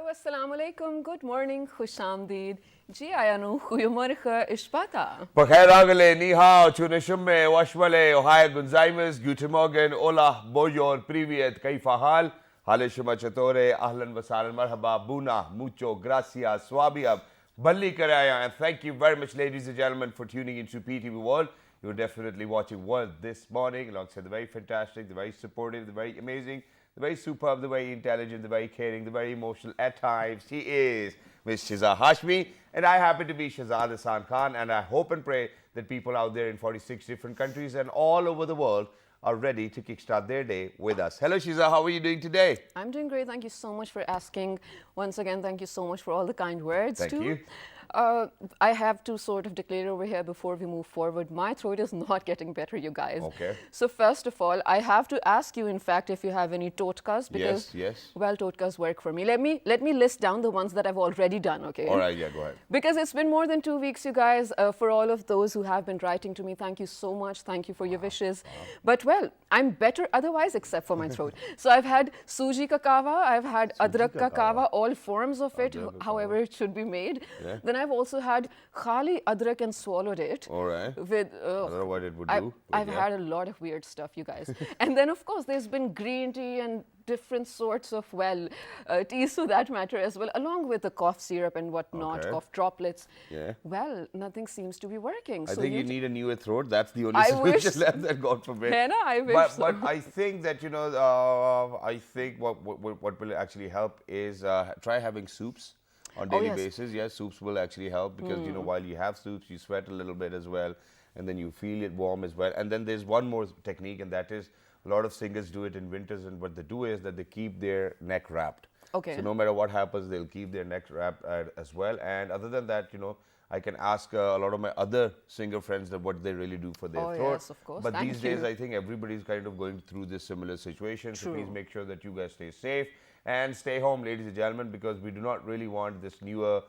assalamu alaikum, good morning, khush amdeed. Ji ayanu, goeiemorgen, ishbata. Pakhairagale, ni hao, chunishumme, washmale, ohaya gunzaimas, guten morgen, hola, boyor, privyet, kaifa hal, halishuma chatore, ahlan wasalan, marhaba, buna, mucho, gracias, swabiab, balli karaya, and thank you very much, ladies and gentlemen, for tuning into PTV World. You're definitely watching World this morning, alongside the very fantastic, the very supportive, the very amazing, the very superb, the very intelligent, the very caring, the very emotional at times. She is Miss Shazad Hashmi, and I happen to be Shazad Hassan Khan, and I hope and pray that people out there in 46 different countries and all over the world are ready to kickstart their day with us. Hello Shazad, how are you doing today? I'm doing great. Thank you so much for asking. Once again, thank you so much for all the kind words Thank too. you. I have to sort of declare over here before we move forward, my throat is not getting better, you guys. Okay. So first of all, I have to ask you, in fact, if you have any totkas, because Yes. well, totkas work for me. Let me list down the ones that I've already done. Okay. All right, yeah, go ahead. Because it's been more than 2 weeks, you guys. For all of those who have been writing to me, thank you so much. Thank you for your wishes. But well, I'm better otherwise, except for my throat. So I've had suji ka kahwa, I've had adrak ka kahwa, all forms of it, however it should be made. Yeah. Then I've also had khali adrak and swallowed it. All right. With I don't know what it would do. but I've yeah. had a lot of weird stuff, you guys. And then, of course, there's been green tea and different sorts of, well, teas for that matter as well, along with the cough syrup and whatnot, Okay. cough droplets. Yeah. Well, nothing seems to be working. I So think you need a newer throat. That's the only I solution wish- left that God forbid. Yeah, no, I wish but, so. but I think that, I think what will actually help is try having soups on daily yes. basis. Yes, soups will actually help because, while you have soups, you sweat a little bit as well. And then you feel it warm as well. And then there's one more technique, and that is a lot of singers do it in winters. And what they do is that they keep their neck wrapped. Okay. So no matter what happens, they'll keep their neck wrapped as well. And other than that, I can ask a lot of my other singer friends that what they really do for their Oh, throat. yes, of course. But Thank these days, you. I think everybody's kind of going through this similar situation. So True. please make sure that you guys stay safe and stay home, ladies and gentlemen, because we do not really want this newer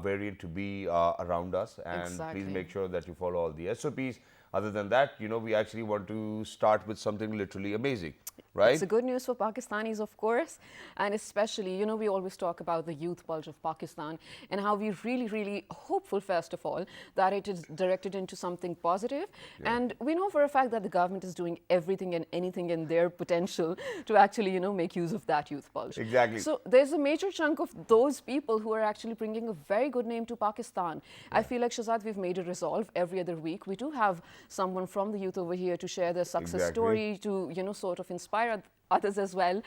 variant to be around us. And Exactly. please make sure that you follow all the SOPs. Other than that, we actually want to start with something literally amazing, right? It's a good news for Pakistanis, of course, and especially, we always talk about the youth bulge of Pakistan and how we're really, really hopeful, first of all, that it is directed into something positive. And we know for a fact that the government is doing everything and anything in their potential to actually, make use of that youth bulge. Exactly. So there's a major chunk of those people who are actually bringing a very good name to Pakistan. I feel like, Shazad, we've made a resolve every other week. We do have someone from the youth over here to share their success Exactly. story, to sort of inspire others as well.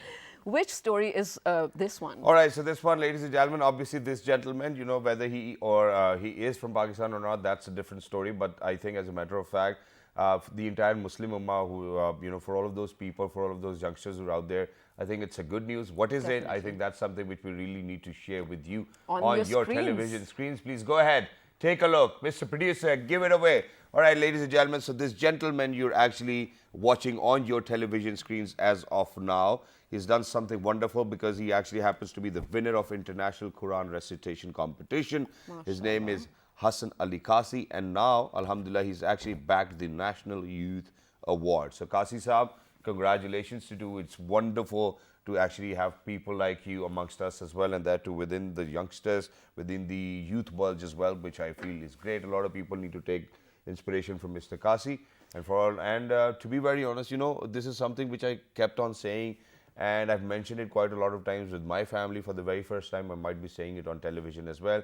Which story is this one? All right, so this one, ladies and gentlemen, obviously this gentleman, whether he is from Pakistan or not, that's a different story. But I think, as a matter of fact, the entire Muslim Ummah, who, for all of those people, for all of those youngsters who are out there, I think it's a good news. What is it? I think that's something which we really need to share with you On your screens. television screens. Please go ahead, take a look. Mr. Producer, give it away. All right, ladies and gentlemen, so this gentleman you're actually watching on your television screens as of now, he's done something wonderful because he actually happens to be the winner of International Quran Recitation Competition. His name is Hassan Ali Kasi, and now, alhamdulillah, he's actually backed the National Youth Award. So, Kasi Saab, congratulations to you. It's wonderful to actually have people like you amongst us as well, and that too within the youngsters, within the youth bulge as well, which I feel is great. A lot of people need to take inspiration from Mr. Kasi, and to be very honest, this is something which I kept on saying, and I've mentioned it quite a lot of times with my family. For the very first time, I might be saying it on television as well,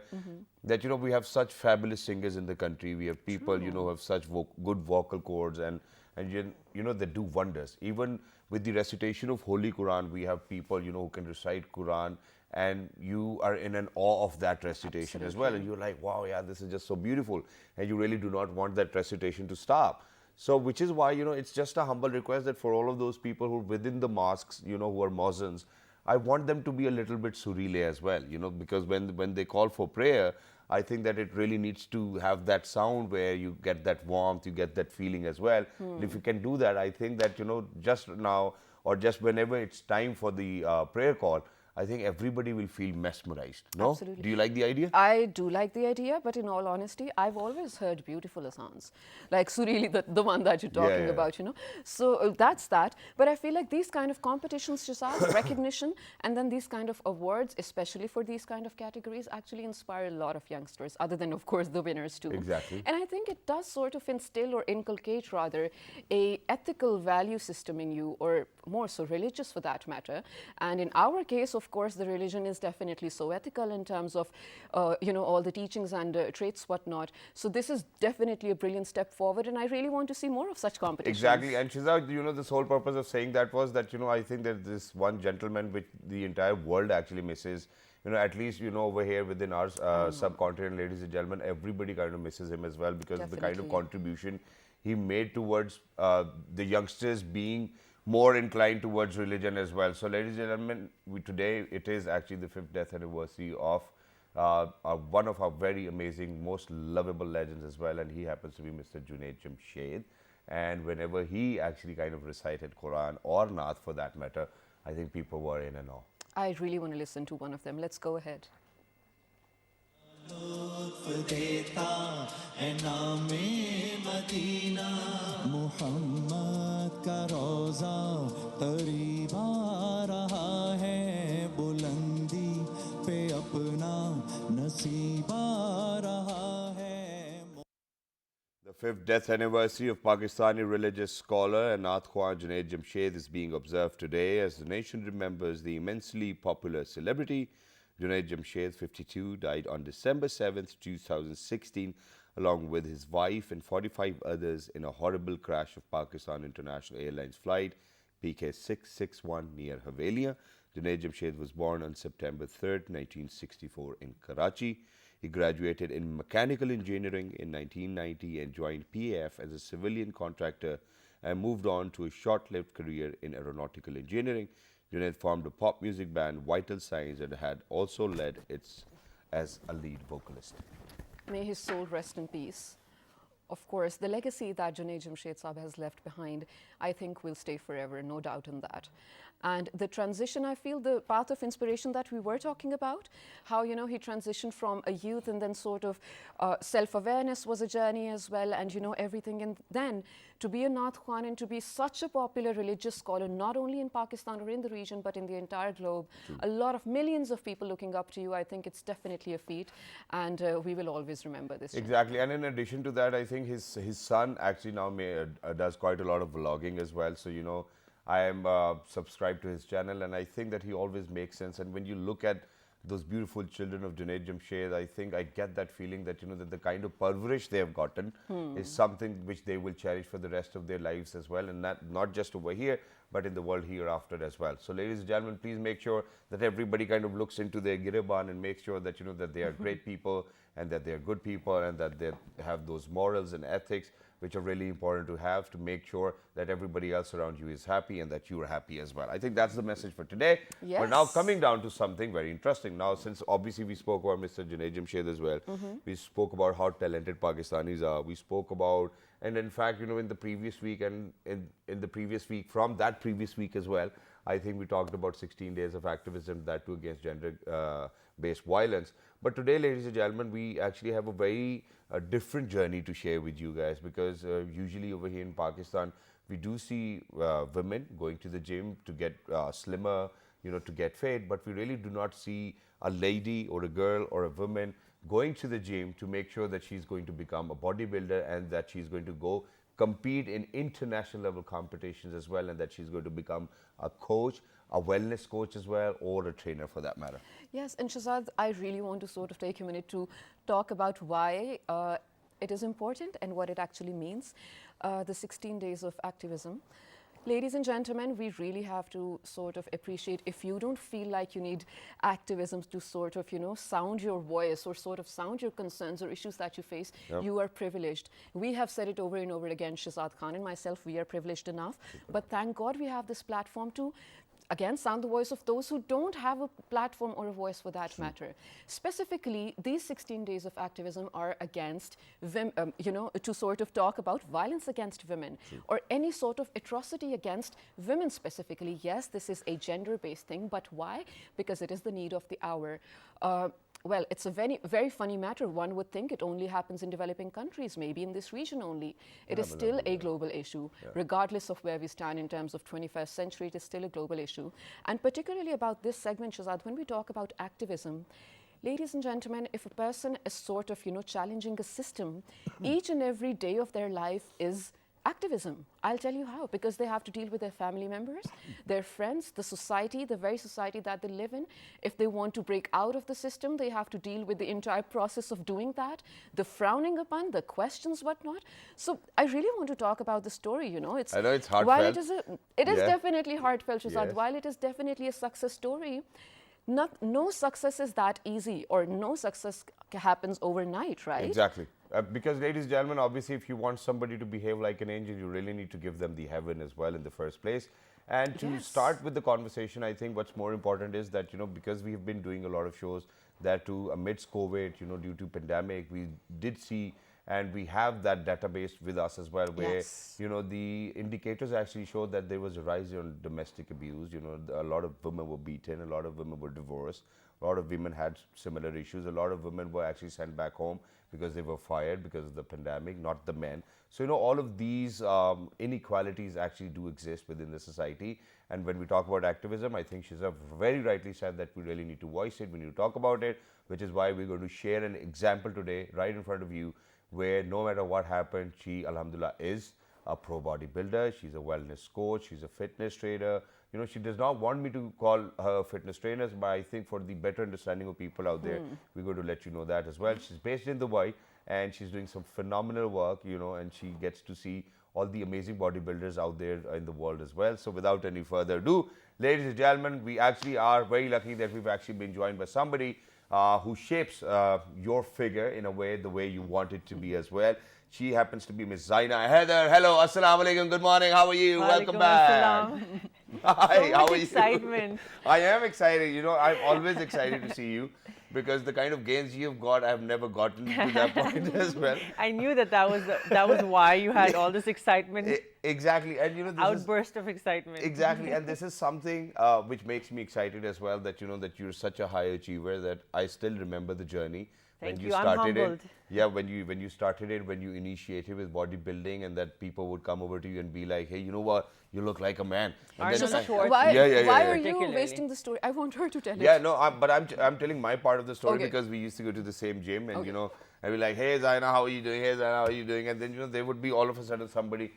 that we have such fabulous singers in the country. We have people who have such good vocal cords, and they do wonders. Even with the recitation of Holy Quran, we have people who can recite Quran, and you are in an awe of that recitation as well, and you're like, wow, yeah, this is just so beautiful, and you really do not want that recitation to stop. So, which is why, it's just a humble request that for all of those people who are within the mosques, who are Muslims, I want them to be a little bit surreal as well, because when they call for prayer, I think that it really needs to have that sound where you get that warmth, you get that feeling as well. And if you can do that, I think that, just now or just whenever it's time for the prayer call, I think everybody will feel mesmerized. No? Absolutely. Do you like the idea? I do like the idea, but in all honesty, I've always heard beautiful asans, like Surili, the one that you're talking Yeah. about, you know. So that's that. But I feel like these kind of competitions, just as recognition, and then these kind of awards, especially for these kind of categories, actually inspire a lot of youngsters, other than, of course, the winners too. Exactly. And I think it does sort of instill or inculcate, rather, a ethical value system in you, or more so religious for that matter. And in our case, of course, the religion is definitely so ethical in terms of, all the teachings and traits, whatnot. So this is definitely a brilliant step forward, and I really want to see more of such competitions. Exactly. And Shizad, this whole purpose of saying that was that, I think that this one gentleman which the entire world actually misses, at least, over here within our subcontinent, ladies and gentlemen, everybody kind of misses him as well because of the kind of Definitely. contribution he made towards the youngsters being more inclined towards religion as well. So, ladies and gentlemen, today it is actually the 5th death anniversary of one of our very amazing, most lovable legends as well, and he happens to be Mr. Junaid Jamshed. And whenever he actually kind of recited Quran or Naat for that matter, I think people were in and awe. I really want to listen to one of them. Let's go ahead. Mohammad का रोज़ा करीब आ रहा है बुलंदी पे अपना नसीब आ रहा है. The 5th death anniversary of Pakistani religious scholar and Naat Khwan Junaid Jamshed is being observed today as the nation remembers the immensely popular celebrity. Junaid Jamshed, 52, died on December 7th, 2016, along with his wife and 45 others in a horrible crash of Pakistan International Airlines flight PK661 near Havelia. Junaid Jamshed was born on September 3rd, 1964 in Karachi. He graduated in mechanical engineering in 1990 and joined PAF as a civilian contractor and moved on to a short-lived career in aeronautical engineering. Junaid formed a pop music band, Vital Signs, and had also led it as a lead vocalist. May his soul rest in peace. Of course, the legacy that Junaid Jamshed Saab has left behind, I think will stay forever, no doubt in that. And the transition, I feel the path of inspiration that we were talking about, how, he transitioned from a youth and then sort of self-awareness was a journey as well, and, everything. And then to be a Naat Khwan and to be such a popular religious scholar, not only in Pakistan or in the region, but in the entire globe, a lot of millions of people looking up to you, I think it's definitely a feat. And we will always remember this. Exactly. And in addition to that, I think his son actually now does quite a lot of vlogging as well. So, I am subscribed to his channel, and I think that he always makes sense. And when you look at those beautiful children of Junaid Jamshed, I think I get that feeling that, that the kind of parvarish they have gotten is something which they will cherish for the rest of their lives as well. And not just over here, but in the world hereafter as well. So, ladies and gentlemen, please make sure that everybody kind of looks into their Giriban and makes sure that, that they are great people and that they are good people and that they have those morals and ethics which are really important to have to make sure that everybody else around you is happy and that you are happy as well. I think that's the message for today. Yes. But now coming down to something very interesting. Now, since obviously we spoke about Mr. Junaid Jamshed as well, we spoke about how talented Pakistanis are. We spoke about, and in fact, in the previous week and in the previous week, from that previous week as well, I think we talked about 16 days of activism, that too against gender-based violence. But today, ladies and gentlemen, we actually have a very different journey to share with you guys, because usually over here in Pakistan, we do see women going to the gym to get slimmer, to get fit, but we really do not see a lady or a girl or a woman going to the gym to make sure that she's going to become a bodybuilder and that she's going to go compete in international level competitions as well, and that she's going to become a coach, a wellness coach as well, or a trainer for that matter. Yes, and Shazad, I really want to sort of take a minute to talk about why it is important and what it actually means, the 16 days of activism. Ladies and gentlemen, we really have to sort of appreciate, if you don't feel like you need activism to sort of, sound your voice or sort of sound your concerns or issues that you face, you are privileged. We have said it over and over again, Shazad Khan and myself, we are privileged enough. But thank God we have this platform to again, sound the voice of those who don't have a platform or a voice for that matter. Specifically, these 16 days of activism are against, to sort of talk about violence against women or any sort of atrocity against women specifically. Yes, this is a gender-based thing, but why? Because it is the need of the hour. Well, it's a very, very funny matter. One would think it only happens in developing countries, maybe in this region only. It is still a global issue, regardless of where we stand in terms of 21st century, it is still a global issue. And particularly about this segment, Shazad, when we talk about activism, ladies and gentlemen, if a person is sort of, challenging a system, each and every day of their life is activism. I'll tell you how, because they have to deal with their family members, their friends, the society, the very society that they live in. If they want to break out of the system, they have to deal with the entire process of doing that, the frowning upon, the questions, whatnot. So I really want to talk about the story, I know it's While heartfelt. it is definitely heartfelt, Shazad. Yes. While it is definitely a success story, no success is that easy, or no success happens overnight, right? Exactly. Because, ladies and gentlemen, obviously, if you want somebody to behave like an angel, you really need to give them the heaven as well in the first place. And to start with the conversation, I think what's more important is that, because we have been doing a lot of shows that too amidst COVID, due to pandemic, we did see and we have that database with us as well, where, the indicators actually showed that there was a rise in domestic abuse. A lot of women were beaten, a lot of women were divorced, a lot of women had similar issues, a lot of women were actually sent back home because they were fired because of the pandemic, not the men. So, all of these inequalities actually do exist within the society. And when we talk about activism, I think Shiza very rightly said that we really need to voice it, we need to talk about it, which is why we're going to share an example today right in front of you, where no matter what happened, she, alhamdulillah, is a pro bodybuilder, she's a wellness coach, she's a fitness trainer. She does not want me to call her fitness trainers, but I think for the better understanding of people out there, we're going to let you know that as well. She's based in Dubai and she's doing some phenomenal work, and she gets to see all the amazing bodybuilders out there in the world as well. So without any further ado, ladies and gentlemen, we actually are very lucky that we've actually been joined by somebody who shapes your figure in a way, the way you want it to be as well. She happens to be Miss Zaina. Heather, hello, assalamu alaikum, good morning, how are you? Welcome back. Hi, how are you? Excitement. I am excited. I'm always excited to see you because the kind of gains you've got, I've never gotten to that point as well. I knew that was why you had all this excitement. Exactly, and this outburst of excitement. Exactly, and this is something which makes me excited as well. That that you're such a high achiever. That I still remember the journey. Thank when you. I'm humbled. When you started it, when you initiated with bodybuilding, and that people would come over to you and be like, "Hey, you know what? You look like a man." And Why are you Particularly. wasting the story? I want her to tell it. Yeah, no, but I'm telling my part of the story Okay. because we used to go to the same gym, and I'd be like, "Hey, Zaina, how are you doing? Hey, Zaina, how are you doing?" And then there would be all of a sudden somebody,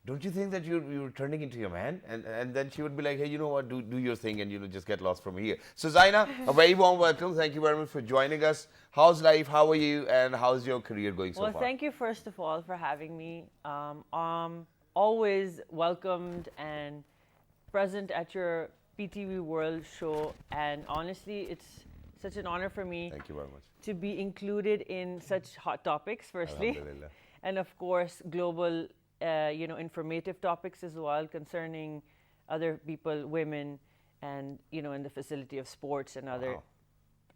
"Don't you think that you're turning into a man?" And then she would be like, "Hey, you know what? Do your thing, and just get lost from here." So Zaina, a very warm welcome. Thank you very much for joining us. How's life? How are you? And how's your career going so far? Well, thank you first of all for having me. Always welcomed and present at your PTV World show, and honestly, it's such an honor for me. Thank you very much. To be included in such hot topics, firstly, Alhamdulillah. and of course, global, informative topics as well concerning other people, women, and in the facility of sports and other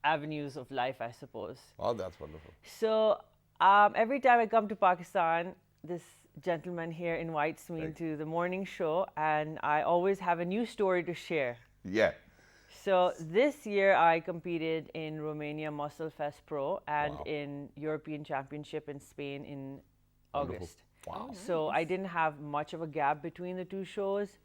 avenues of life, I suppose. Oh, that's wonderful. So every time I come to Pakistan, this gentleman here invites me into the morning show, and I always have a new story to share. Yeah. So this year I competed in Romania Muscle Fest Pro and in European Championship in Spain in August. Wow. So I didn't have much of a gap between the two shows,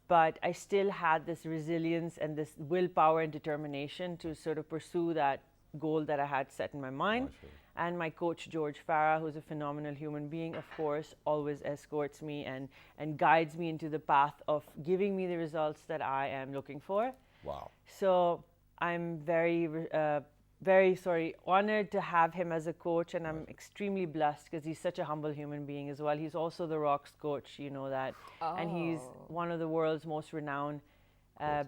but I still had this resilience and this willpower and determination to sort of pursue that goal that I had set in my mind. And my coach, George Farah, who's a phenomenal human being, of course, always escorts me and guides me into the path of giving me the results that I am looking for. Wow. So I'm very honored to have him as a coach, and I'm extremely blessed because he's such a humble human being as well. He's also the Rocks coach, you know that. And he's one of the world's most renowned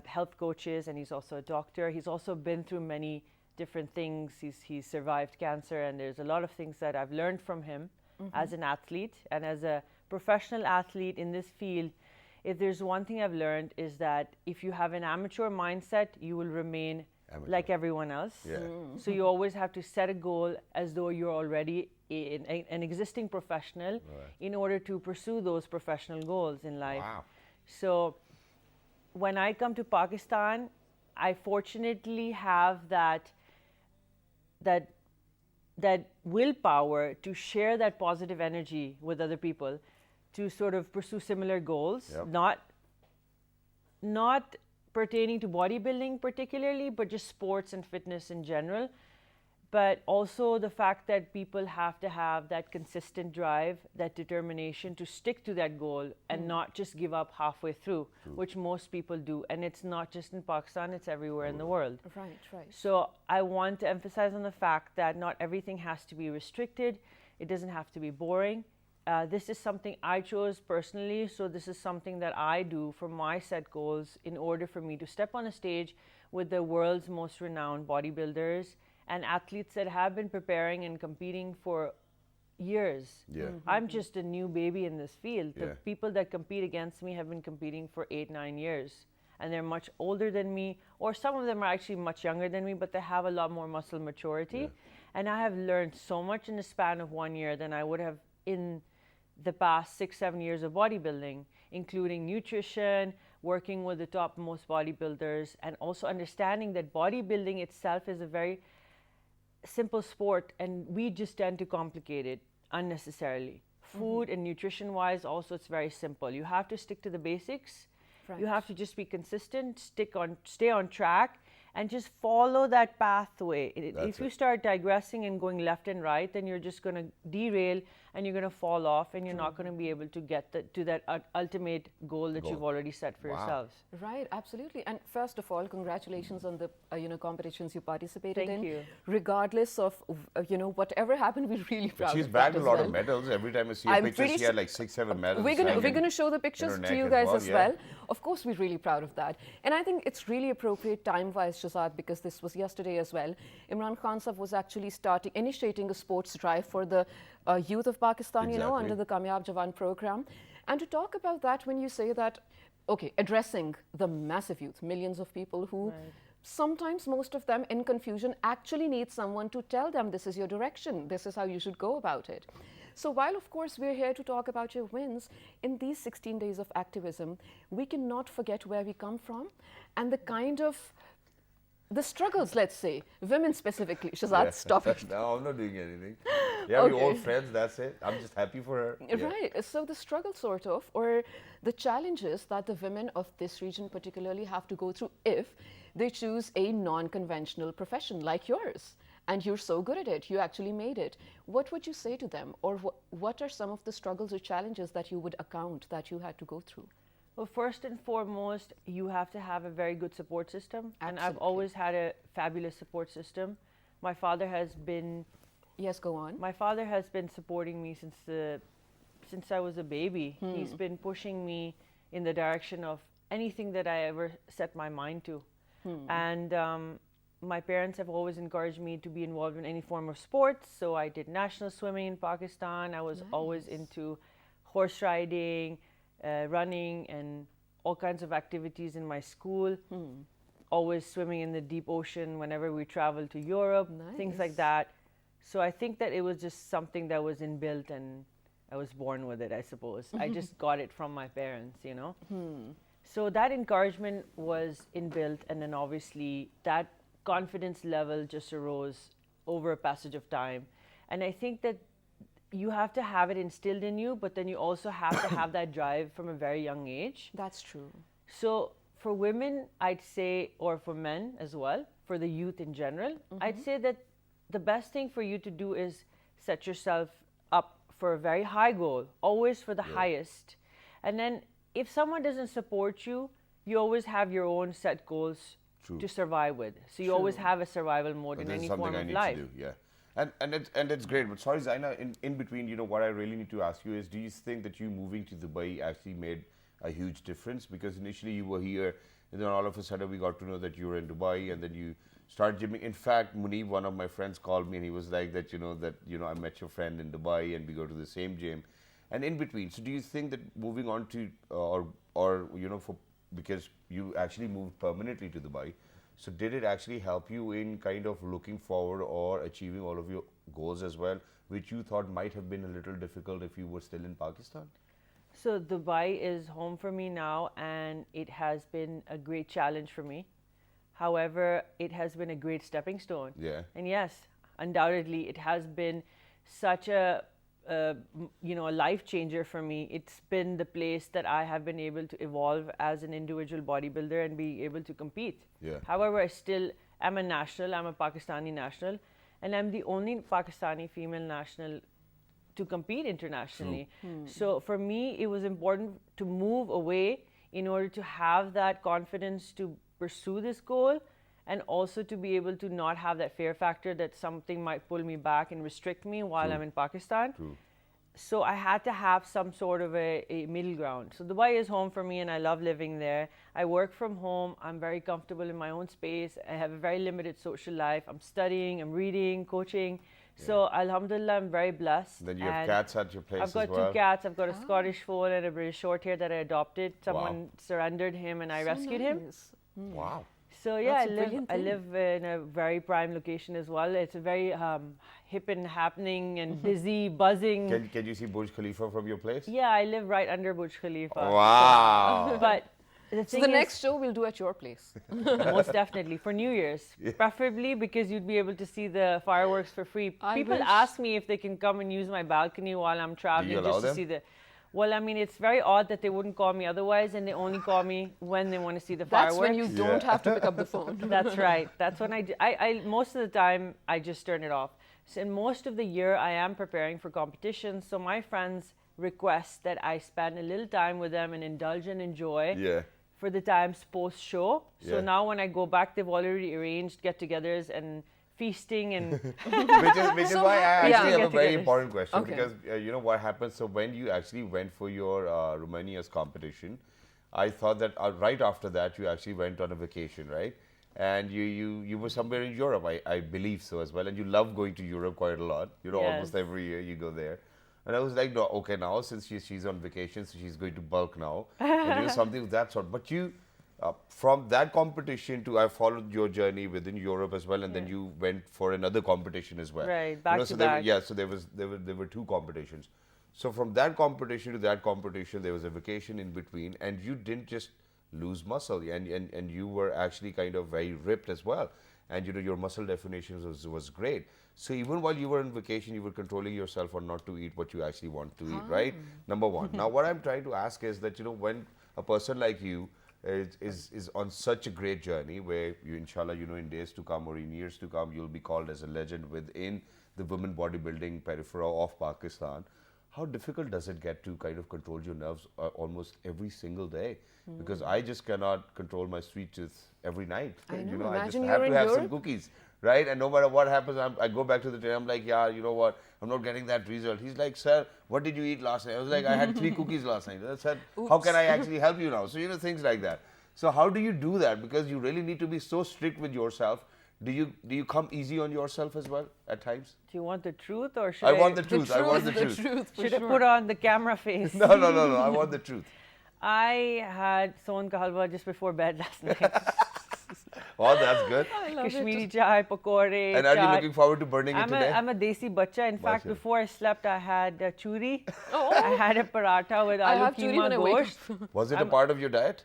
health coaches, and he's also a doctor. He's also been through many different things. He's survived cancer, and there's a lot of things that I've learned from him as an athlete and as a professional athlete in this field. if there's one thing I've learned is that if you have an amateur mindset, you will remain like everyone else. Yeah. So you always have to set a goal as though you're already an existing professional in order to pursue those professional goals in life. Wow. So when I come to Pakistan, I fortunately have that willpower to share that positive energy with other people, to sort of pursue similar goals, not pertaining to bodybuilding particularly, but just sports and fitness in general. But also the fact that people have to have that consistent drive, that determination to stick to that goal and not just give up halfway through, which most people do. And it's not just in Pakistan, it's everywhere in the world. Right, right. So I want to emphasize on the fact that not everything has to be restricted. It doesn't have to be boring. This is something I chose personally, so this is something that I do for my set goals in order for me to step on a stage with the world's most renowned bodybuilders and athletes that have been preparing and competing for years. Yeah. I'm just a new baby in this field. The Yeah. people that compete against me have been competing for 8-9 years, and they're much older than me, or some of them are actually much younger than me, but they have a lot more muscle maturity. And I have learned so much in the span of 1 year than I would have in the past 6-7 years of bodybuilding, including nutrition, working with the topmost bodybuilders, and also understanding that bodybuilding itself is a very simple sport, and we just tend to complicate it unnecessarily. Food and nutrition wise also, it's very simple. You have to stick to the basics. You have to just be consistent, stay on track, and just follow that pathway. If you start digressing and going left and right, then you're just going to derail and you're going to fall off, and you're not going to be able to get to that ultimate goal that you've already set for yourselves. Right, absolutely. And first of all, congratulations on the competitions you participated in. Thank you. Regardless of whatever happened, we're really proud. She's of bagged that a as lot well. of medals. Every time I see a I'm picture, pretty she had like 6-7 medals. We're hanging going to show the in pictures her to neck you guys as yeah. well. Of course, we're really proud of that. And I think it's really appropriate time-wise, Shazad, because this was yesterday as well. Imran Khan Sahab was actually initiating a sports drive for the youth of Pakistan, under the Kamyab Jawan program. And to talk about that, when you say that, okay, addressing the massive youth, millions of people who sometimes, most of them in confusion, actually need someone to tell them this is your direction, this is how you should go about it. So while, of course, we're here to talk about your wins, in these 16 days of activism, we cannot forget where we come from and the kind of the struggles, let's say, women specifically. Shazad, stop it. No, I'm not doing anything. Yeah, we're old friends, that's it. I'm just happy for her. Yeah. Right. So the struggle sort of, or the challenges that the women of this region particularly have to go through if they choose a non-conventional profession like yours. And you're so good at it, you actually made it. What would you say to them? Or what are some of the struggles or challenges that you would account that you had to go through? Well, first and foremost, you have to have a very good support system. And I've Absolutely. always had a fabulous support system. My father has been Yes, go on. My father has been supporting me since I was a baby. He's been pushing me in the direction of anything that I ever set my mind to. And my parents have always encouraged me to be involved in any form of sports. So I did national swimming in Pakistan. I was always into horse riding, running, and all kinds of activities in my school. Always swimming in the deep ocean whenever we traveled to Europe, things like that. So I think that it was just something that was inbuilt, and I was born with it, I suppose. I just got it from my parents, So that encouragement was inbuilt, and then obviously that confidence level just arose over a passage of time. And I think that you have to have it instilled in you, but then you also have to have that drive from a very young age. That's true. So for women, I'd say, or for men as well, for the youth in general, I'd say that the best thing for you to do is set yourself up for a very high goal, always for the highest. And then if someone doesn't support you, you always have your own set goals to survive with. So you always have a survival mode in any form of life. To do, yeah. And it's great. But sorry, Zaina, in between, what I really need to ask you is, do you think that you moving to Dubai actually made a huge difference? Because initially you were here, and then all of a sudden we got to know that you were in Dubai, and then you started gymming. In fact, Munib, one of my friends, called me and he was like that, I met your friend in Dubai and we go to the same gym. And in between, so do you think that moving on to or or because you actually moved permanently to Dubai, so did it actually help you in kind of looking forward or achieving all of your goals as well, which you thought might have been a little difficult if you were still in Pakistan? So Dubai is home for me now, and it has been a great challenge for me. However, it has been a great stepping stone. Yeah. And yes, undoubtedly, it has been such a life changer for me. It's been the place that I have been able to evolve as an individual bodybuilder and be able to compete. Yeah. However, I still am a national. I'm a Pakistani national, and I'm the only Pakistani female national to compete internationally. So for me, it was important to move away in order to have that confidence to pursue this goal, and also to be able to not have that fear factor that something might pull me back and restrict me while I'm in Pakistan. True. So I had to have some sort of a middle ground. So Dubai is home for me, and I love living there. I work from home. I'm very comfortable in my own space. I have a very limited social life. I'm studying, I'm reading, coaching. So Alhamdulillah, I'm very blessed. Then you have And cats at your place I've got as well. two cats. I've got a Scottish fold and a British short hair that I adopted. Someone surrendered him, and I rescued him. Wow. So yeah, That's a brilliant I thing. live in a very prime location as well. It's a very hip and happening and busy, buzzing. Can you see Burj Khalifa from your place? Yeah, I live right under Burj Khalifa. Wow. But the So thing the is, next show we'll do at your place. most definitely for New Year's, preferably because you'd be able to see the fireworks for free. I People wish. ask me if they can come and use my balcony while I'm traveling allow just to them? see the. Well, I mean, it's very odd that they wouldn't call me otherwise, and they only call me when they want to see the That's fireworks. when you don't have to pick up the phone. That's right. That's when I most of the time I just turn it off. So in most of the year I am preparing for competitions. So my friends request that I spend a little time with them and indulge and enjoy Yeah. for the times post show. So Yeah. now when I go back, they've already arranged get-togethers and feasting and which is why I actually Yeah. have a very Get-togethers. important question, Okay. because you know what happened. So when you actually went for your Romania's competition, I thought that right after that you actually went on a vacation, right? And you were somewhere in Europe, I believe so as well. And you love going to Europe quite a lot. Almost Yes. every year you go there. And I was like, no, okay, now since she's on vacation, so she's going to bulk now, and something of that sort. But you. From that competition to I followed your journey within Europe as well, and then you went for another competition as well. Right, back so to back. So there were two competitions. So from that competition to that competition, there was a vacation in between, and you didn't just lose muscle, and you were actually kind of very ripped as well, and your muscle definition was great. So even while you were on vacation, you were controlling yourself on not to eat what you actually want to eat, right? Number one. Now what I'm trying to ask is that when a person like you is on such a great journey where you, inshallah, in days to come or in years to come, you'll be called as a legend within the women bodybuilding peripheral of Pakistan. How difficult does it get to kind of control your nerves almost every single day? Because I just cannot control my sweet tooth every night. I know. I just Imagine have you're to in have some Europe. cookies, right? And no matter what happens, I go back to the trainer. I'm like, yeah, you know what? I'm not getting that result. He's like, sir, what did you eat last night? I was like, I had 3 cookies last night. I said, how can I actually help you now? So, things like that. So how do you do that? Because you really need to be so strict with yourself. Do you come easy on yourself as well at times? do you want the truth or should I want the truth. The I want truth, the truth. for should I sure. put on the camera face? No. I want the truth. I had son ka halwa just before bed last night. Oh, that's good. I love Kashmiri it. chai, pakore, And are you chaat. looking forward to burning it today? I'm a desi bacha. In fact, Bacha. before I slept, I had churi. Oh. I had a paratha with I aloo have churi keema when I wake gosht. Was it a part of your diet?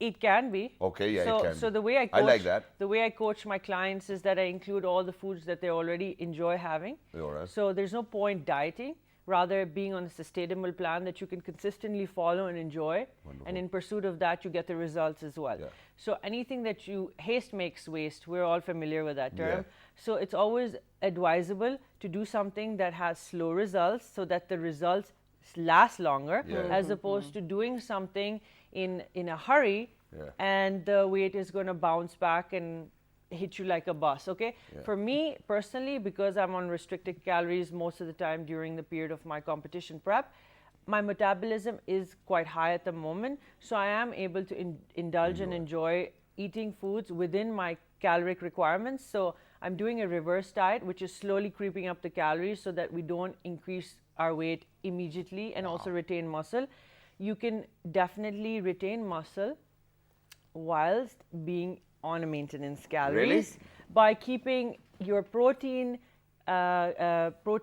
It can be. Okay, yeah, so, it can So be. the way I coach, I like that. The way I coach my clients is that I include all the foods that they already enjoy having. All right. So there's no point dieting. Rather, being on a sustainable plan that you can consistently follow and enjoy. And in pursuit of that, you get the results as well. Yeah. So anything that haste makes waste. We're all familiar with that term. Yeah. So it's always advisable to do something that has slow results so that the results last longer, Yeah. as opposed to doing something in a hurry Yeah. and the weight is going to bounce back and hit you like a bus. Okay, for me personally, because I'm on restricted calories most of the time during the period of my competition prep, my metabolism is quite high at the moment, so I am able to indulge and enjoy eating foods within my caloric requirements. So I'm doing a reverse diet, which is slowly creeping up the calories so that we don't increase our weight immediately and also retain muscle. you can definitely retain muscle whilst being on a maintenance calories by keeping your protein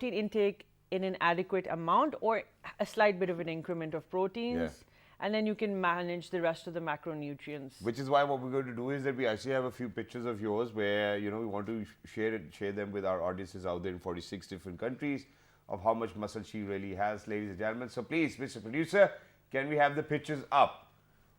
intake in an adequate amount or a slight bit of an increment of proteins, and then you can manage the rest of the macronutrients. Which is why what we're going to do is that we actually have a few pictures of yours where, we want to share them with our audiences out there in 46 different countries of how much muscle she really has, ladies and gentlemen. So please, Mr. Producer, can we have the pictures up?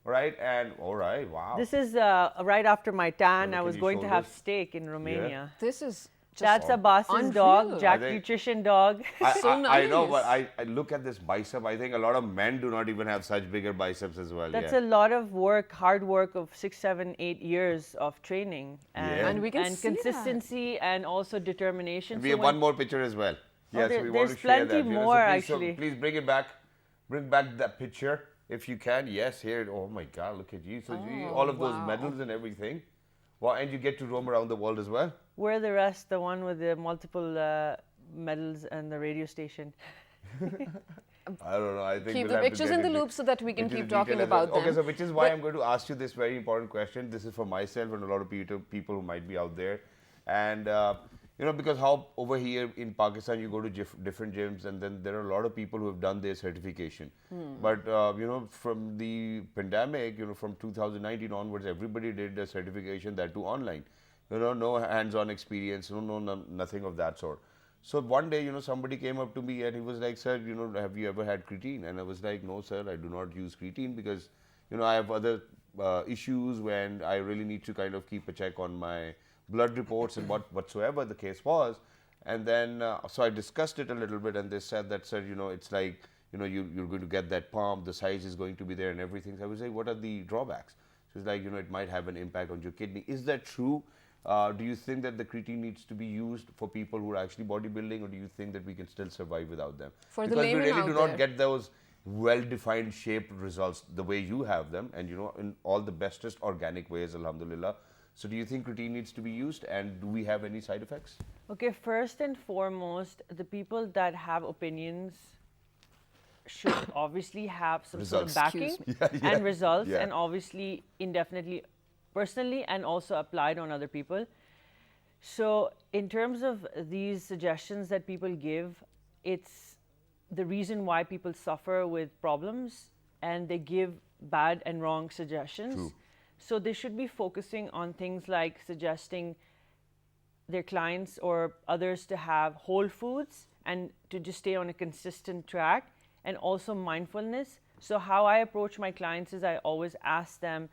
All right, and all right, wow. This is right after my tan. Can I was you going show to have this? steak in Romania. This is just That's Abbas's unreal. dog, Jack I think- Nutrition dog. I know, nice. but I look at this bicep. I think a lot of men do not even have such bigger biceps as well. That's yeah. a lot of work, hard work of 6, 7, 8 years of training And we can see that. consistency and also determination. We So have when- one more picture as well. Yes, there- we want there's to share plenty that. more, so please, actually. So please bring it back. Bring back that picture if you can. Yes, here. Oh my God, look at you. So all of those wow. medals and everything. Wow, and you get to roam around the world as well. Where are the rest? The one with the multiple medals and the radio station. I don't know. I think Keep we'll the have to pictures get in the into- loop so that we can into the keep talking detail as well. about them. Okay, so which is why But- I'm going to ask you this very important question. This is for myself and a lot of people who might be out there. And, because how over here in Pakistan you go to different gyms and then there are a lot of people who have done their certification. But, from the pandemic, from 2019 onwards, everybody did a certification, that too online. No hands-on experience, nothing of that sort. So one day, somebody came up to me and he was like, sir, have you ever had creatine? And I was like, no, sir, I do not use creatine because, I have other issues when I really need to kind of keep a check on my blood reports and whatsoever the case was. And then, so I discussed it a little bit and they said that, sir, it's like, you're going to get that pump, the size is going to be there and everything. So I was like, what are the drawbacks? So it's like, it might have an impact on your kidney. Is that true? Do you think that the creatine needs to be used for people who are actually bodybuilding, or do you think that we can still survive without them? For the because we layman really out do not there. get those well-defined shaped results the way you have them, and in all the bestest organic ways, alhamdulillah. So do you think creatine needs to be used, and do we have any side effects? Okay, first and foremost, the people that have opinions should obviously have some sort of Results. backing Excuse and results, Yeah. and obviously indefinitely personally and also applied on other people. So in terms of these suggestions that people give, it's the reason why people suffer with problems and they give bad and wrong suggestions. True. So they should be focusing on things like suggesting their clients or others to have whole foods and to just stay on a consistent track, and also mindfulness. So how I approach my clients is I always ask them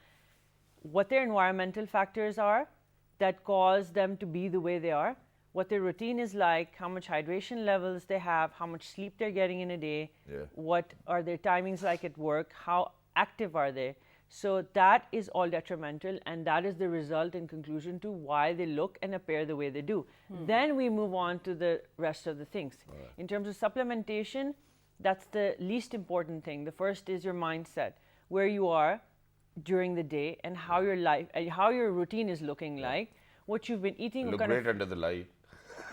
what their environmental factors are that cause them to be the way they are, what their routine is like, how much hydration levels they have, how much sleep they're getting in a day, what are their timings like at work, how active are they. So that is all detrimental, and that is the result in conclusion to why they look and appear the way they do. Then we move on to the rest of the things. In terms of supplementation, that's the least important thing. The first is your mindset, where you are during the day and how your life and how your routine is looking like, what you've been eating, You what look kind great under the light.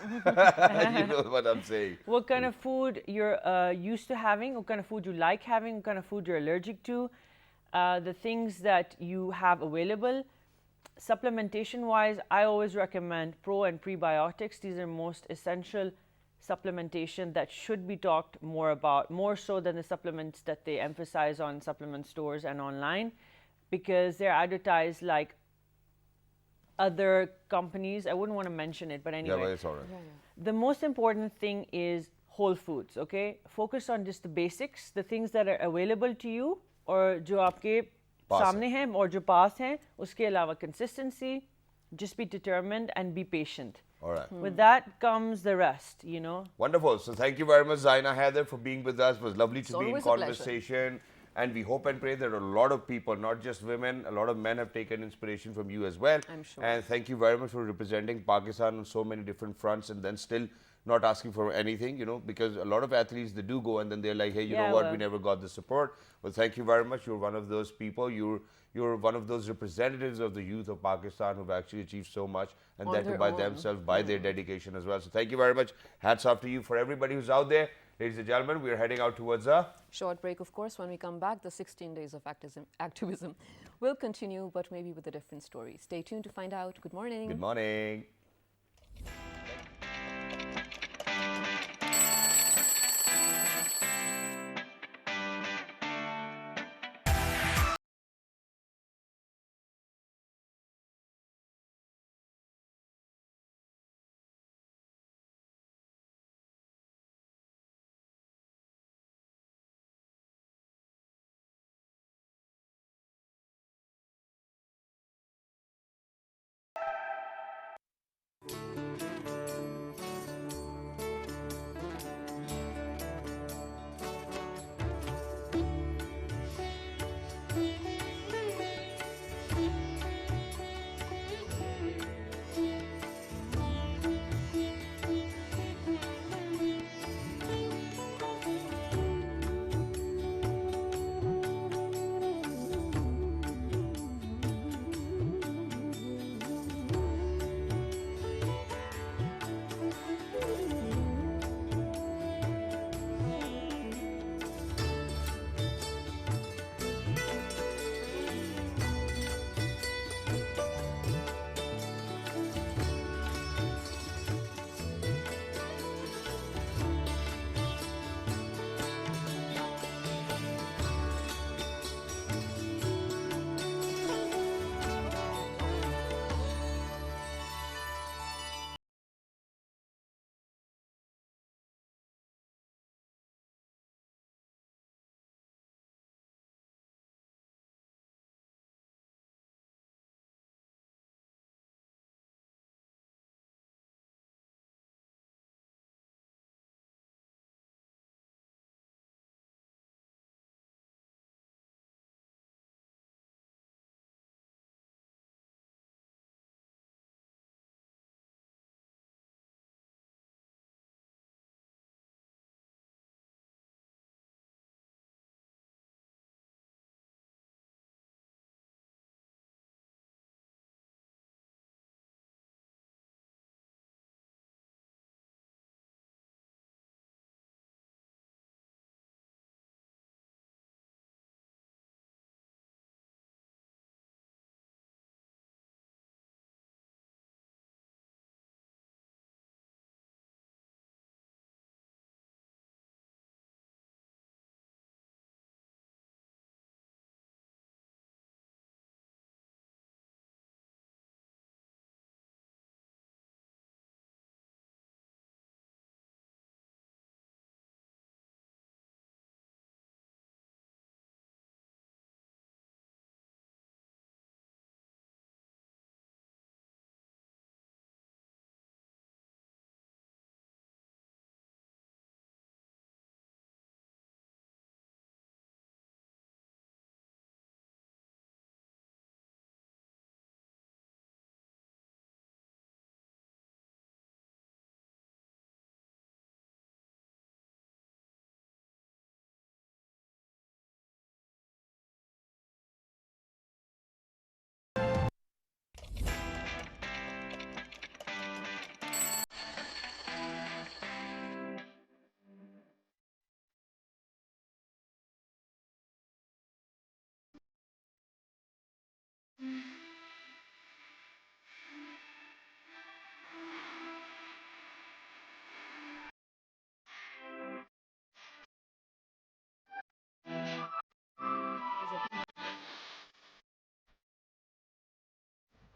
You know what I'm saying. what kind of food you're used to having, what kind of food you like having, what kind of food you're allergic to, the things that you have available. Supplementation wise, I always recommend pro and prebiotics. These are most essential supplementation that should be talked more about, more so than the supplements that they emphasize on supplement stores and online, because they're advertised like other companies. I wouldn't want to mention it, but anyway. Yeah, but it's all right. The most important thing is whole foods, okay? Focus on just the basics, the things that are available to you और जो आपके सामने हैं और जो पास हैं, उसके अलावा consistency, just be determined and be patient. All right. With that comes the rest, you know. Wonderful. So thank you very much, Zaina Haider, for being with us. It was lovely to be in always a pleasure. conversation. And we hope and pray there are a lot of people, not just women, a lot of men have taken inspiration from you as well. I'm sure. And thank you very much for representing Pakistan on so many different fronts and then still not asking for anything, you know, because a lot of athletes, they do go and then they're like, hey, you Yeah, know what, well. we never got the support. Well, thank you very much. You're one of those people. You're one of those representatives of the youth of Pakistan who've actually achieved so much, and On that too their by own. themselves, by their dedication as well. So thank you very much. Hats off to you. For everybody who's out there, Ladies and gentlemen, we are heading out towards a... Short break, of course. When we come back, the 16 days of activism will continue, but maybe with a different story. Stay tuned to find out. Good morning. Good morning.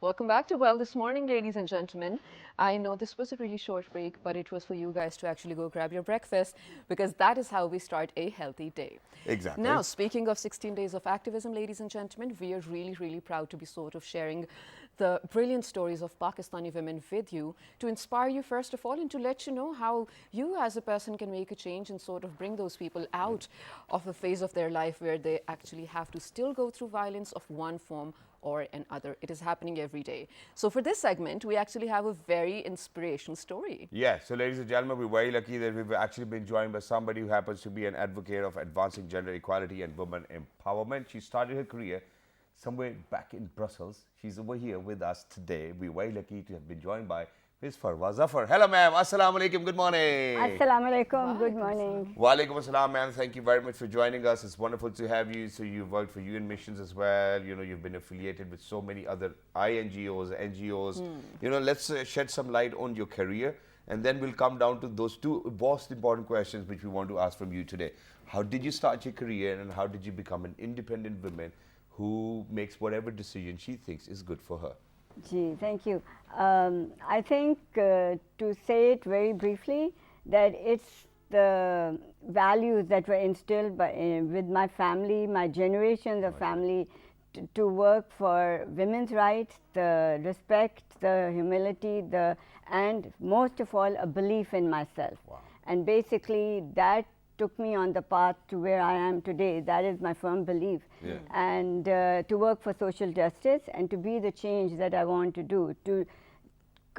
Welcome back to Well This Morning, ladies and gentlemen. I know this was a really short break, but it was for you guys to actually go grab your breakfast because that is how we start a healthy day. Exactly. Now, speaking of 16 days of activism, ladies and gentlemen, we are really, really proud to be sort of sharing the brilliant stories of Pakistani women with you to inspire you, first of all, and to let you know how you as a person can make a change and sort of bring those people out of a phase of their life where they actually have to still go through violence of one form or another. It is happening every day. So for this segment, we actually have a very inspirational story. Yes. So, ladies and gentlemen, we're very lucky that we've actually been joined by somebody who happens to be an advocate of advancing gender equality and women empowerment. She started her career somewhere back in Brussels. She's over here with us today. We're very lucky to have been joined by Ms. Farwa Zafar. Hello, ma'am. Assalamu alaikum. Good morning. Assalamu alaikum. Good morning. Wa alaikum assalam, ma'am. Thank you very much for joining us. It's wonderful to have you. So you've worked for UN missions as well. You know, you've been affiliated with so many other INGOs, NGOs. You know, let's shed some light on your career, and then we'll come down to those two most important questions which we want to ask from you today. How did you start your career, and how did you become an independent woman who makes whatever decision she thinks is good for her? Gee, thank you. I think to say it very briefly, that it's the values that were instilled with my family, my generations of family, to work for women's rights, the respect, the humility, and most of all, a belief in myself. Wow. And basically, that took me on the path to where I am today. That is my firm belief. Yeah. And to work for social justice and to be the change that I want to do.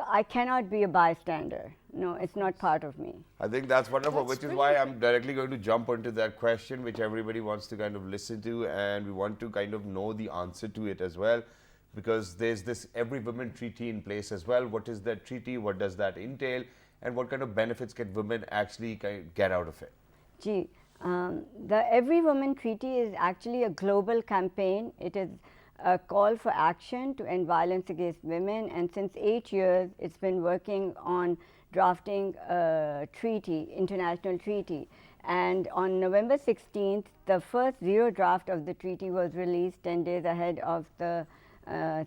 I cannot be a bystander. No, it's not part of me. I think that's wonderful, That's which is why I'm directly going to jump onto that question, which everybody wants to kind of listen to, and we want to kind of know the answer to it as well, because there's this Every Woman Treaty in place as well. What is that treaty? What does that entail? And what kind of benefits can women actually get out of it? Gee, the Every Woman Treaty is actually a global campaign. It is a call for action to end violence against women, and since 8 years, it's been working on drafting a treaty, international treaty. And on November 16th, the first zero draft of the treaty was released 10 days ahead of the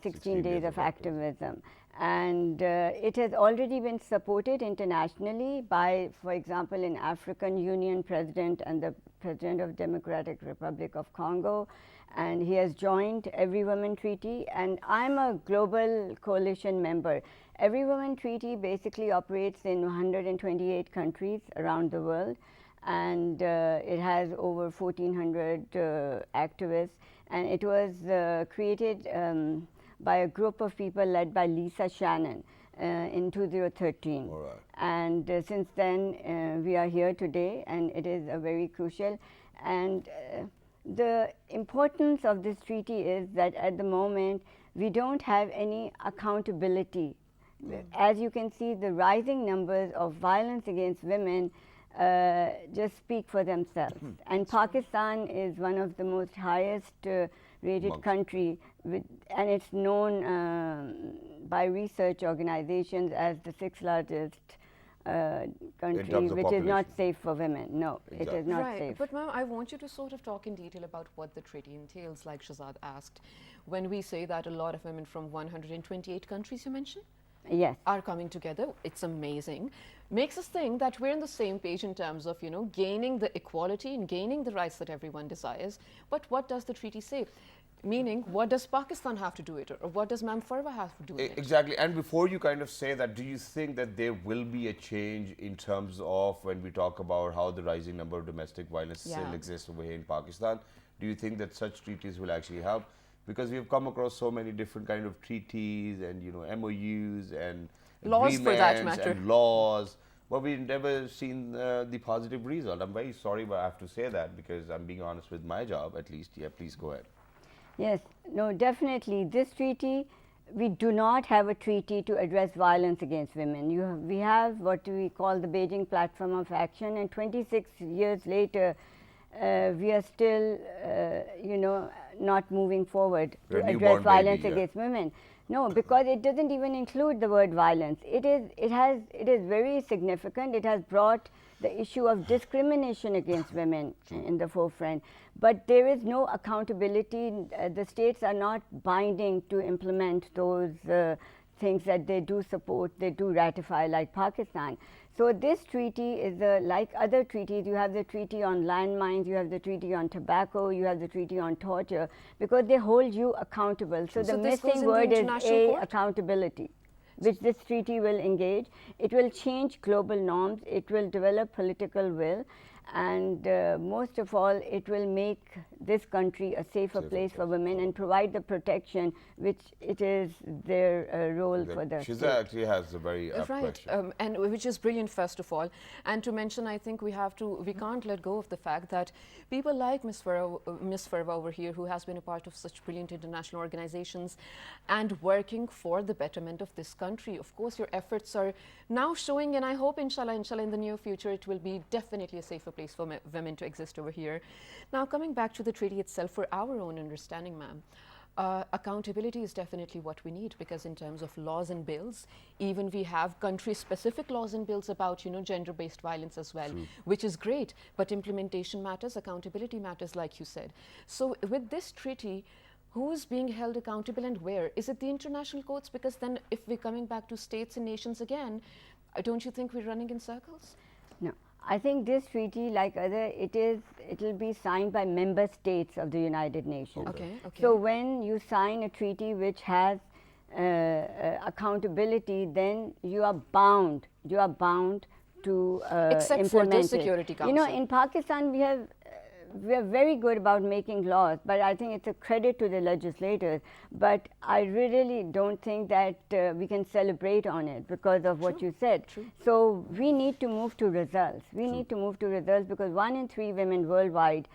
16 Days of Activism. And it has already been supported internationally by, for example, an African Union president and the president of Democratic Republic of Congo, and he has joined Every Woman Treaty, and I'm a global coalition member. Every Woman Treaty basically operates in 128 countries around the world, and it has over 1,400 activists, and it was created by a group of people led by Lisa Shannon in 2013. All right. And since then, we are here today, and it is a very crucial. And the importance of this treaty is that at the moment, we don't have any accountability. As you can see, the rising numbers of violence against women just speak for themselves. And Pakistan is one of the most highest rated country, and it's known by research organizations as the 6th largest country, which is not safe for women. No, it is not Right, safe. but ma'am, I want you to sort of talk in detail about what the treaty entails, like Shahzad asked. When we say that a lot of women from 128 countries, you mentioned, Yes. are coming together, it's amazing. Makes us think that we're on the same page in terms of, you know, gaining the equality and gaining the rights that everyone desires. But what does the treaty say? Meaning, what does Pakistan have to do it, or what does Ma'am Farwa have to do with it? Exactly. And before you kind of say that, do you think that there will be a change in terms of when we talk about how the rising number of domestic violence still exists over here in Pakistan? Do you think that such treaties will actually help? Because we've come across so many different kind of treaties and, you know, MOUs and Laws for that agreements matter. and laws, but we've never seen the positive result. I'm very sorry, but I have to say that because I'm being honest with my job, at least. Yeah, please go ahead. Yes, no, definitely. This treaty, we do not have a treaty to address violence against women. We have what we call the Beijing Platform of Action, and 26 years later, we are still, you know, not moving forward to address violence against women. No, because it doesn't even include the word violence. It is very significant. It has brought the issue of discrimination against women in the forefront. But there is no accountability. The states are not binding to implement those things that they do support, they do ratify, like Pakistan. So this treaty is like other treaties. You have the treaty on landmines, you have the treaty on tobacco, you have the treaty on torture, because they hold you accountable. So the this goes missing in the word is international court? accountability, which this treaty will engage. It will change global norms. It will develop political will. and most of all, it will make this country a safer place for women and provide the protection which it is their role for the Shiza state. actually has a very apt Right, question. and which is brilliant, first of all. And to mention, I think we can't let go of the fact that people like Ms. Farwa over here, who has been a part of such brilliant international organizations and working for the betterment of this country. Of course, your efforts are now showing, and I hope, inshallah, in the near future, it will be definitely a safer place for women to exist over here. Now, coming back to the treaty itself, for our own understanding, ma'am, accountability is definitely what we need, because in terms of laws and bills, even we have country-specific laws and bills about, gender-based violence as well, which is great, but implementation matters, accountability matters, like you said. So with this treaty, who is being held accountable and where? Is it the international courts? Because then if we're coming back to states and nations again, don't you think we're running in circles? No, I think this treaty, like other, it will be signed by member states of the United Nations. Okay. So when you sign a treaty which has accountability, then you are bound to Except implement for the it. Security You know, Council. in Pakistan we are very good about making laws, but I think it's a credit to the legislators. But I really don't think that we can celebrate on it because of what you said. So we need to move to results. We need to move to results, because 1 in 3 women worldwide,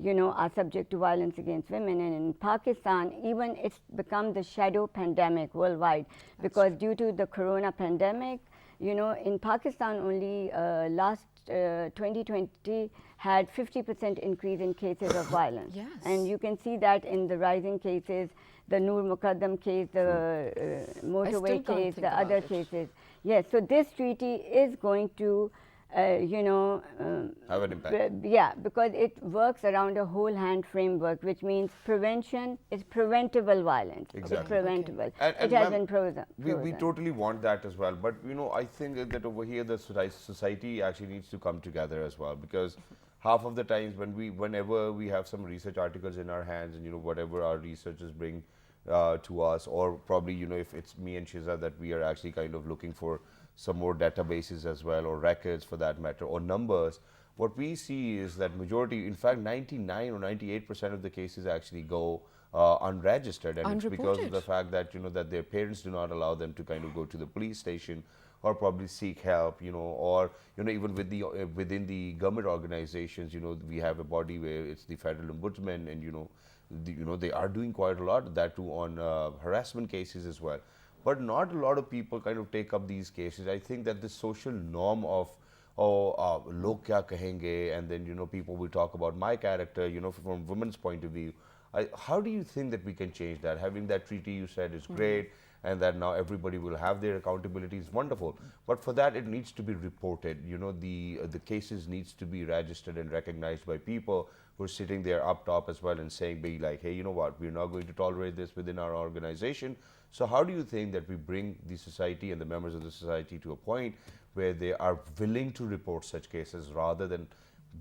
are subject to violence against women. And in Pakistan, even it's become the shadow pandemic worldwide, because due to the corona pandemic, in Pakistan only last 2020 had 50% increase in cases of violence. Yes. And you can see that in the rising cases, the Noor Muqaddam case, the motorway can't case, think the about other it. cases. Yes, so this treaty is going to, Have an impact. yeah, because it works around a whole hand framework, which means prevention is preventable violence. Exactly. It's preventable. And it has ma'am, been proven. we totally want that as well. But, I think that over here, the society actually needs to come together as well, because half of the times whenever we have some research articles in our hands and, whatever our researchers bring to us, or probably, if it's me and Shiza that we are actually kind of looking for some more databases as well, or records for that matter, or numbers, what we see is that majority, in fact 99 or 98% of the cases actually go unregistered, and it's because of the fact that that their parents do not allow them to kind of go to the police station or probably seek help, or even with the within the government organizations, we have a body where it's the federal ombudsman, and they are doing quite a lot, that too on harassment cases as well. But not a lot of people kind of take up these cases. I think that the social norm of log kya kahenge, and then people will talk about my character, from women's point of view. How do you think that we can change that? Having that treaty, you said, is great, and that now everybody will have their accountability is wonderful. But for that, it needs to be reported. The cases needs to be registered and recognized by people who are sitting there up top as well and saying, be like, hey, you know what, we're not going to tolerate this within our organization. So how do you think that we bring the society and the members of the society to a point where they are willing to report such cases rather than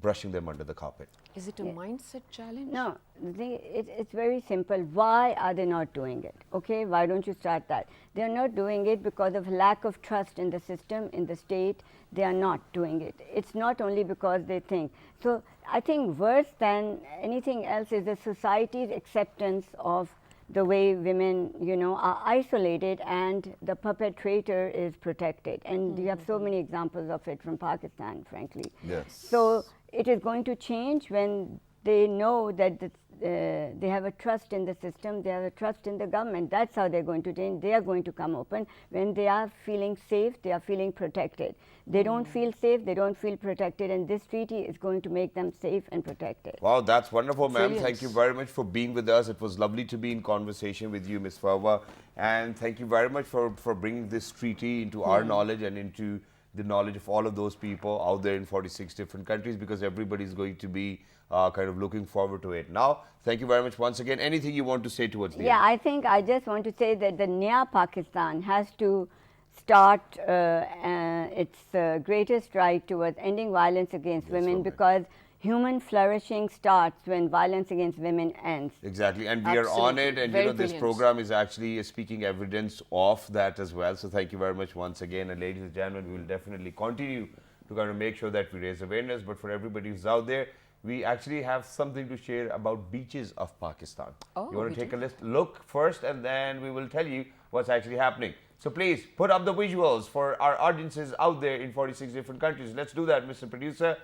brushing them under the carpet? Is it a mindset challenge? No, it's very simple. Why are they not doing it? Okay, why don't you start that? They're not doing it because of lack of trust in the system, in the state. They are not doing it. It's not only because they think. So I think worse than anything else is the society's acceptance of the way women, are isolated and the perpetrator is protected. And you have so many examples of it from Pakistan, frankly. Yes. So it is going to change when they know that they have a trust in the system, they have a trust in the government. That's how they're going to change. They are going to come open when they are feeling safe, they are feeling protected. They don't feel safe, they don't feel protected, and this treaty is going to make them safe and protected. Wow, that's wonderful, ma'am. Brilliant. Thank you very much for being with us. It was lovely to be in conversation with you, Ms. Farwa. And thank you very much for bringing this treaty into our knowledge and into the knowledge of all of those people out there in 46 different countries, because everybody is going to be kind of looking forward to it. Now, thank you very much once again. Anything you want to say towards the end? Yeah, I think I just want to say that the Nya Pakistan has to start its greatest stride towards ending violence against women, because human flourishing starts when violence against women ends. Exactly, and we are on it, Absolutely. and Very this brilliant. program is actually speaking evidence of that as well. So thank you very much once again, and ladies and gentlemen, we will definitely continue to kind of make sure that we raise awareness. But for everybody who's out there, we actually have something to share about beaches of Pakistan. Oh, you want we to take do? a look first, and then we will tell you what's actually happening. So please put up the visuals for our audiences out there in 46 different countries. Let's do that, Mr. Producer.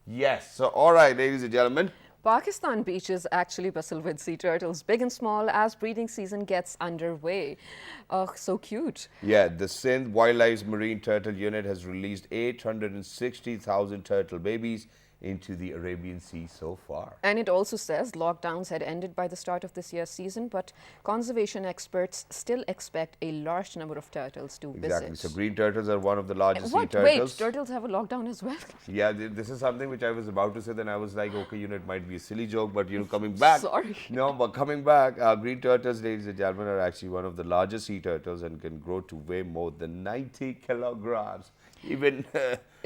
Yes. So, all right, ladies and gentlemen. Pakistan beaches actually bustle with sea turtles, big and small, as breeding season gets underway. Oh, so cute. Yeah, the Sindh Wildlife's Marine Turtle Unit has released 860,000 turtle babies into the Arabian Sea so far. And it also says lockdowns had ended by the start of this year's season, but conservation experts still expect a large number of turtles to Exactly. visit. So green turtles are one of the largest sea What? turtles. Wait, turtles have a lockdown as well? Yeah, this is something which I was about to say. Then I was like, okay, it might be a silly joke, but coming back. Sorry. No, but coming back, green turtles, ladies and gentlemen, are actually one of the largest sea turtles and can grow to weigh more than 90 kilograms. Even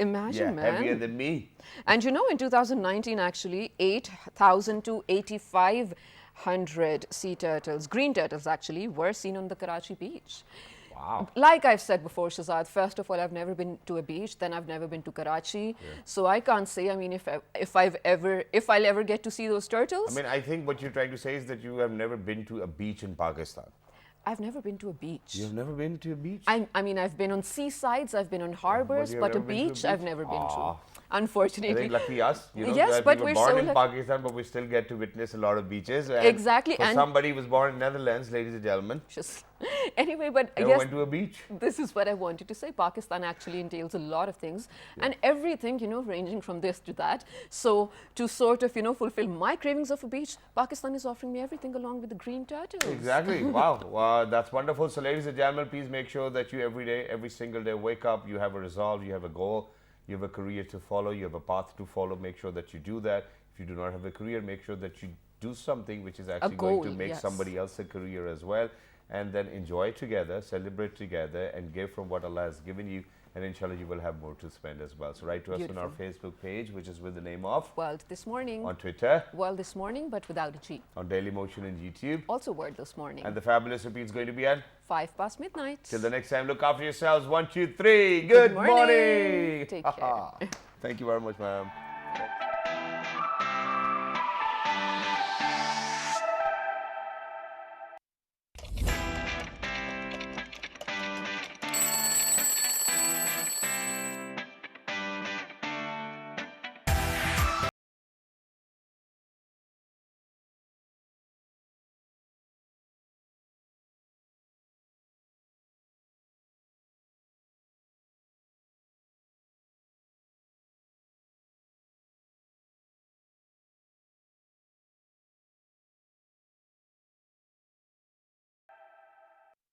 Imagine, man. heavier than me. And you know, in 2019, actually, 8,000 to 8,500 sea turtles, green turtles actually, were seen on the Karachi beach. Wow. Like I've said before, Shazad, first of all, I've never been to a beach, then I've never been to Karachi. So I can't say, I mean, if I'll ever get to see those turtles. I mean, I think what you're trying to say is that you have never been to a beach in Pakistan. I've never been to a beach. You've never been to a beach? I mean, I've been on seasides, I've been on harbors, you've but a never been to a beach I've beach? never been Aw. to. I Unfortunately. think lucky us. Yes, that but we were we're born so in lucky. Pakistan, but we still get to witness a lot of beaches. And Exactly, For and- somebody who was born in Netherlands, ladies and gentlemen, Just anyway, but never yes, went to a beach. this is what I wanted to say. Pakistan actually entails a lot of things and everything, ranging from this to that. So to sort of, fulfill my cravings of a beach, Pakistan is offering me everything along with the green turtles. Exactly. Wow. That's wonderful. So, ladies and gentlemen, please make sure that you every single day, wake up, you have a resolve, you have a goal, you have a career to follow, you have a path to follow. Make sure that you do that. If you do not have a career, make sure that you do something which is actually going to goal, make yes. somebody else a career as well. And then enjoy together, celebrate together, and give from what Allah has given you. And inshallah, you will have more to spend as well. So write to us on our Facebook page, which is with the name of, World This Morning. on Twitter, World This Morning, but without a G. on Daily Motion and YouTube. Also Word This Morning. And the fabulous repeat is going to be at 5 past midnight. till the next time. Look after yourselves. 1, 2, 3. Good morning. morning. Take care. Thank you very much, ma'am.